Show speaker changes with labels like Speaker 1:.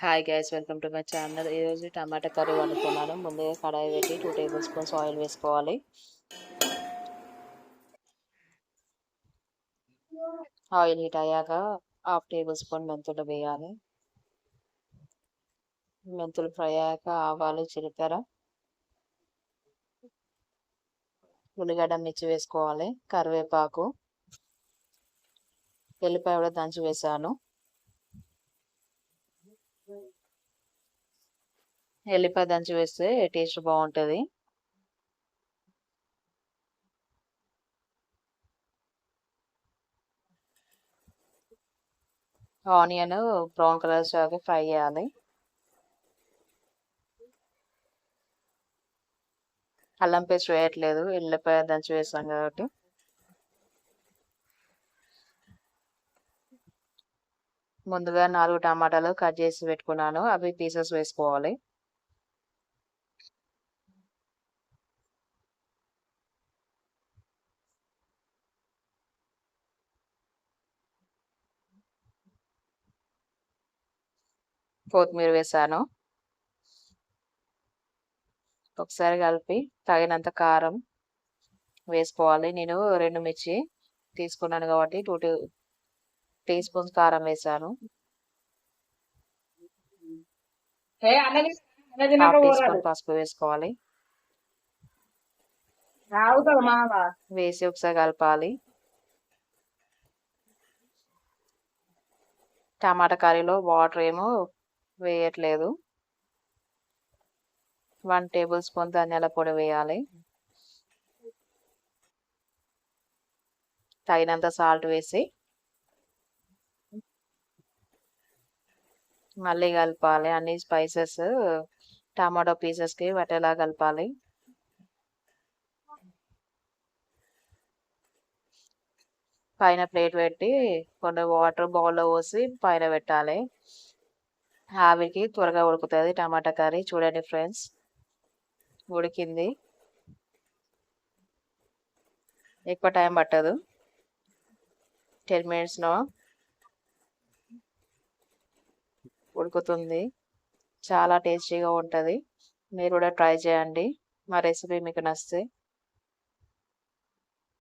Speaker 1: Hi guys, welcome to my channel. ఈరోజు టమాటా curry వండుతున్నాను. ముందుగా కడాయి పెట్టి 2 టేబుల్ స్పూన్స్ ఆయిల్ వేసుకోవాలి. ఆయిల్ హీట్ అయ్యాక 1/2 టేబుల్ స్పూన్ మెంతులు వేయాలి. మెంతులు ఫ్రై అయ్యాక ఆవాలు, జీలకర్ర, ఉల్లిగడ్డ, మిర్చి వేసుకోవాలి. కరివేపాకు, ఎల్లిపాయ కూడా దంచి వేసాను. ఎల్లిపాయ దంచి వేస్తే టేస్ట్ బాగుంటుంది. ఆనియన్ బ్రౌన్ కలర్ వచ్చాక ఫ్రై చేయాలి. అల్లం పేస్ట్ వేయట్లేదు, ఎల్లిపాయ దంచి వేసాం కాబట్టి. ముందుగా 4 టమాటాలు కట్ చేసి పెట్టుకున్నాను, అవి పీసెస్ వేసుకోవాలి. కొత్తిమీర వేసాను. ఒకసారి కలిపి తగినంత కారం వేసుకోవాలి. నేను 2 మిర్చి తీసుకున్నాను కాబట్టి 2 టీ స్పూన్స్ కారం వేసాను. 1/2 టీ స్పూన్ పసుపు వేసుకోవాలి. వేసి ఒకసారి కలపాలి. టమాటా కర్రీలో వాటర్ ఏమో వేయట్లేదు. 1 టేబుల్ స్పూన్ ధనియాల పొడి వేయాలి. తగినంత సాల్ట్ వేసి మళ్ళీ కలపాలి. అన్ని స్పైసెస్ టమాటో పీసెస్కి పట్టేలా కలపాలి. పైన ప్లేట్ పెట్టి కొన్ని వాటర్ బౌల్లో పోసి పైన పెట్టాలి. ఆవిరికి త్వరగా ఉడుకుతుంది టమాటా కర్రీ. చూడండి ఫ్రెండ్స్, ఉడికింది. ఎక్కువ టైం పట్టదు, 10 మినిట్స్లో ఉడుకుతుంది. చాలా టేస్టీగా ఉంటుంది. మీరు కూడా ట్రై చేయండి. మా రెసిపీ మీకు నచ్చితే